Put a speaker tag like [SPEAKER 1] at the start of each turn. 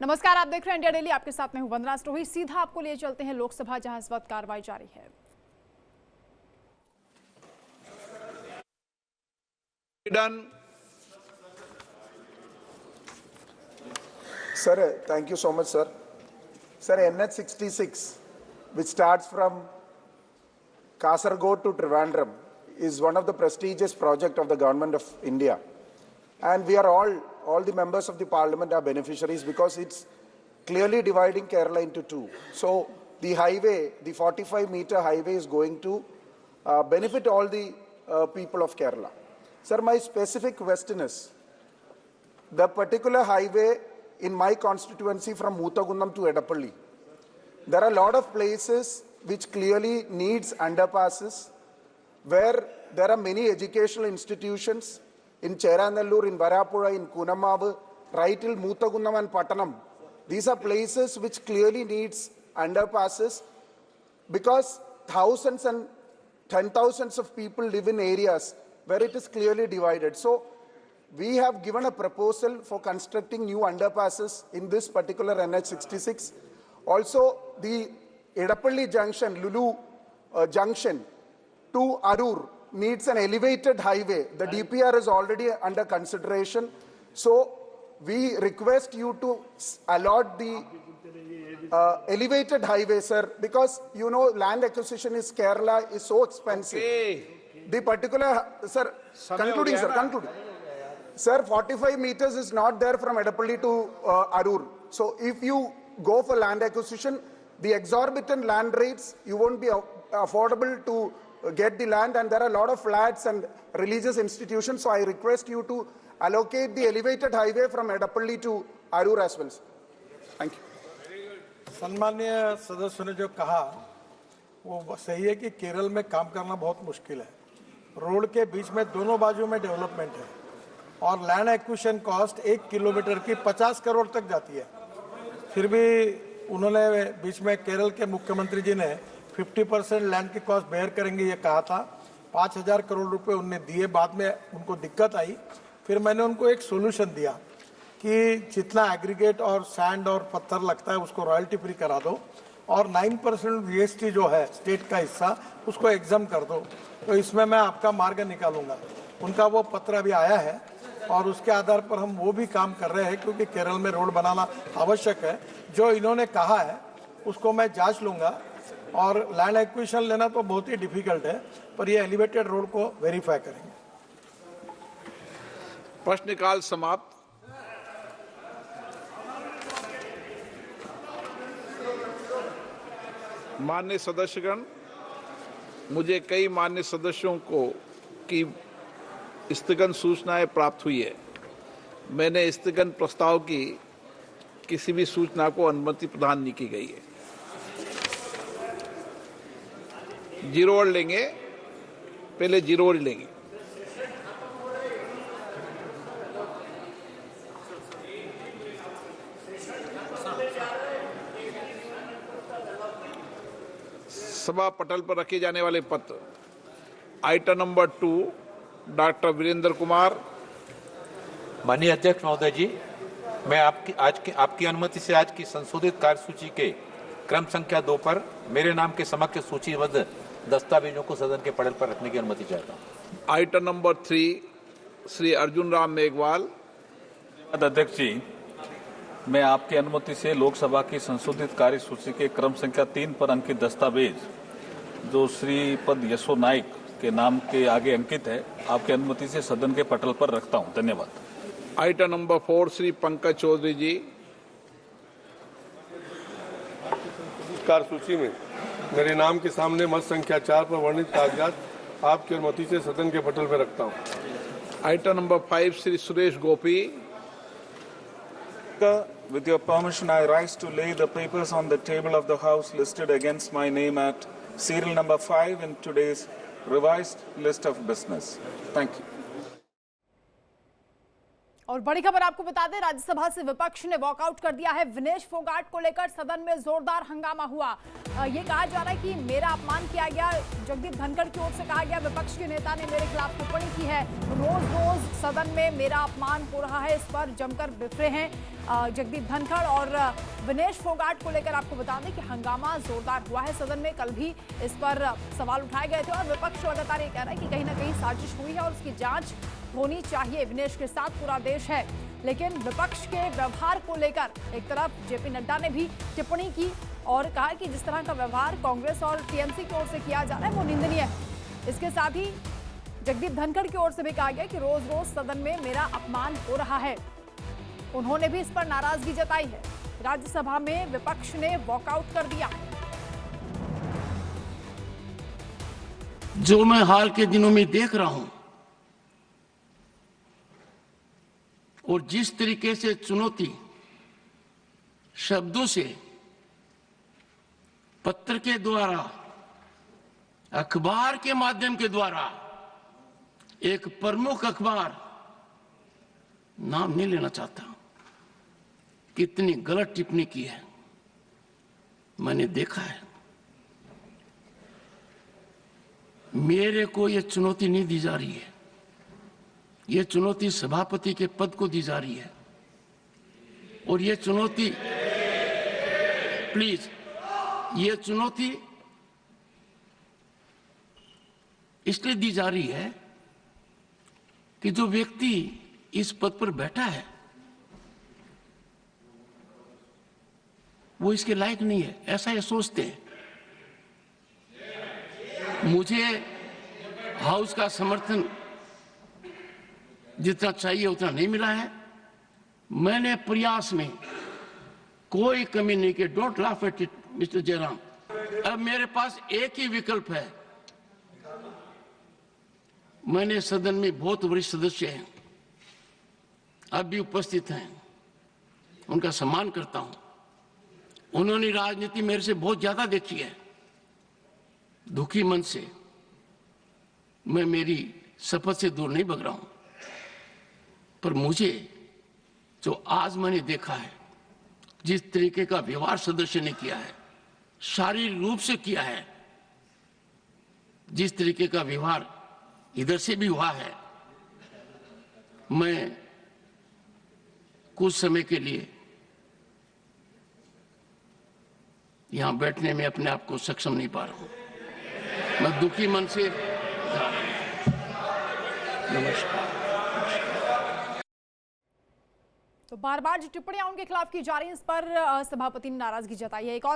[SPEAKER 1] नमस्कार, आप देख रहे हैं इंडिया डेली। आपके साथ मैं हूं वंदना स्टोही। सीधा आपको लिए चलते हैं लोकसभा, जहां इस वक्त कार्रवाई जारी है।
[SPEAKER 2] Sir, thank you so much, sir. Sir, NH 66, which starts from Kasaragod to Trivandrum, is one of the prestigious projects of the government of India. And we are all the members of the parliament are beneficiaries because it's clearly dividing Kerala into two. So the highway, the 45-meter highway is going to benefit all the people of Kerala. Sir, my specific question is, the particular highway in my constituency from Mutagundam to Edapalli, there are a lot of places which clearly needs underpasses, where there are many educational institutions in Cheranallur, in Varapura, in Kunamavu, right till Mutagundam and Pattanam. These are places which clearly needs underpasses because thousands and 10,000s of people live in areas where it is clearly divided. So we have given a proposal for constructing new underpasses in this particular NH 66. Also, the Edapalli junction, Lulu junction to Arur needs an elevated highway. The DPR is already under consideration. So we request you to allot the elevated highway, sir, because you know land acquisition in Kerala is so expensive. Okay. The particular, sir, concluding, sir, concluding. Sir, 45 meters is not there from Edapalli to Arur. So if you go for land acquisition, the exorbitant land rates, you won't be affordable to get the land, and there are a lot of flats and religious institutions. So I request you to allocate the elevated highway from Edapalli to Arur as well. Thank you.
[SPEAKER 3] सम्मानीय सदस्यों ने जो कहा वो सही है कि केरल में काम करना बहुत मुश्किल है। रोड के बीच में दोनों बाजू में डेवलपमेंट है और लैंड एक्विजिशन कॉस्ट 1 किलोमीटर की 50 करोड़ तक जाती है। फिर भी उन्होंने बीच में केरल के मुख्यमंत्री जी ने 50% लैंड की कॉस्ट बेयर करेंगे ये कहा था। 5,000 करोड़ रुपए उनने दिए, बाद में उनको दिक्कत आई। फिर मैंने उनको एक सोल्यूशन दिया कि जितना एग्रीगेट और सैंड और पत्थर लगता है उसको रॉयल्टी फ्री करा दो और 9% जीएसटी जो है स्टेट का हिस्सा उसको एग्जाम कर दो, तो इसमें मैं आपका मार्ग निकालूंगा। उनका वो पत्र अभी आया है और उसके आधार पर हम वो भी काम कर रहे हैं, क्योंकि केरल में रोड बनाना आवश्यक है। जो इन्होंने कहा है उसको मैं जांच लूंगा और लैंड एक्विजिशन लेना तो बहुत ही डिफिकल्ट है, पर ये एलिवेटेड रोड को वेरीफाई करेंगे।
[SPEAKER 4] प्रश्नकाल समाप्त। माननीय सदस्यगण, मुझे कई माननीय सदस्यों को की स्थगन सूचनाएं प्राप्त हुई है। मैंने स्थगन प्रस्ताव की किसी भी सूचना को अनुमति प्रदान नहीं की गई है। जीरो वर्ड लेंगे, पहले जीरो वर्ड लेंगे। सभा पटल पर रखे जाने वाले पत्र। Item number 2, doctor Virendra Kumar.
[SPEAKER 5] माननीय अध्यक्ष महोदय जी, मैं आपकी अनुमति से आज की संशोधित कार्यसूची के क्रम संख्या 2 पर मेरे नाम के समक्ष सूचीबद्ध दस्तावेजों को सदन के पटल पर रखने की अनुमति चाहता हूँ।
[SPEAKER 4] Item number 3, Shri Arjun Ram Meghwal.
[SPEAKER 6] अध्यक्ष जी, मैं आपकी अनुमति से लोकसभा की संशोधित कार्यसूची के क्रम संख्या 3 पर अंकित दस्तावेज जो श्रीपद यशो नाइक के नाम के आगे अंकित है, आपकी अनुमति से सदन के पटल पर रखता हूं। धन्यवाद।
[SPEAKER 4] आइटम नंबर 4, श्री पंकज चौधरी जी।
[SPEAKER 7] कार्यसूची में मेरे नाम के सामने मत संख्या 4 पर वर्णित कागजात आपकी अनुमति से सदन के पटल पर रखता हूं।
[SPEAKER 4] Item number 5, Shri Suresh Gopi.
[SPEAKER 8] With your permission, I rise to lay the papers on the table of the House listed against my name at serial number 5 in today's revised list of business. Thank you.
[SPEAKER 1] और बड़ी खबर आपको बता दें, राज्यसभा से विपक्ष ने walkout कर दिया है। विनेश फोगाट को लेकर सदन में जोरदार हंगामा हुआ। ये कहा जा रहा है कि मेरा अपमान किया गया। जगदीप धनखड़ की ओर से कहा गया, विपक्ष के नेता ने मेरे खिलाफ टिप्पणी की है। रोज रोज सदन में मेरा अपमान हो रहा है, इस पर जमकर बिफरे हैं जगदीप धनखड़। और विनेश फोगाट को लेकर आपको बता दें कि हंगामा जोरदार हुआ है सदन में। कल भी इस पर सवाल उठाए गए थे और विपक्ष लगातार ये कह रहा है कि कहीं ना कहीं साजिश हुई है और उसकी जांच होनी चाहिए। विनेश के साथ पूरा देश है, लेकिन विपक्ष के व्यवहार को लेकर एक तरफ जेपी नड्डा ने भी टिप्पणी की और कहा कि जिस तरह का व्यवहार कांग्रेस और टीएमसी की ओर से किया जा रहा है वो निंदनीय है। इसके साथ ही जगदीप धनखड़ की ओर से भी कहा गया कि रोज रोज सदन में मेरा अपमान हो रहा है। उन्होंने भी इस पर नाराजगी जताई है। राज्यसभा में विपक्ष ने वॉकआउट कर दिया।
[SPEAKER 9] जो मैं हाल के दिनों में देख रहा हूं और जिस तरीके से चुनौती शब्दों से, पत्र के द्वारा, अखबार के माध्यम के द्वारा, एक प्रमुख अखबार, नाम नहीं लेना चाहता, कितनी गलत टिप्पणी की है मैंने देखा है। मेरे को यह चुनौती नहीं दी जा रही है, यह चुनौती सभापति के पद को दी जा रही है। और यह चुनौती, प्लीज, यह चुनौती इसलिए दी जा रही है कि जो व्यक्ति इस पद पर बैठा है वो इसके लायक नहीं है, ऐसा ये सोचते हैं। मुझे हाउस का समर्थन जितना चाहिए उतना नहीं मिला है। मैंने प्रयास में कोई कमी नहीं की। Don't laugh at it mister Jairam. अब मेरे पास एक ही विकल्प है। मैंने सदन में बहुत वरिष्ठ सदस्य हैं, अब भी उपस्थित हैं, उनका सम्मान करता हूं। उन्होंने राजनीति मेरे से बहुत ज्यादा देखी है। दुखी मन से मैं मेरी शपथ से दूर नहीं भग रहा हूं, पर मुझे जो आज मैंने देखा है, जिस तरीके का व्यवहार सदस्य ने किया है, शारीरिक रूप से किया है, जिस तरीके का व्यवहार इधर से भी हुआ है, मैं कुछ समय के लिए यहां बैठने में अपने आप को सक्षम नहीं पा रहा हूं। मैं दुखी मन से नमस्कार।
[SPEAKER 1] तो बार बार जो टिप्पणियां उनके खिलाफ की जा रही हैं, इस पर सभापति ने नाराजगी जताई है। एक और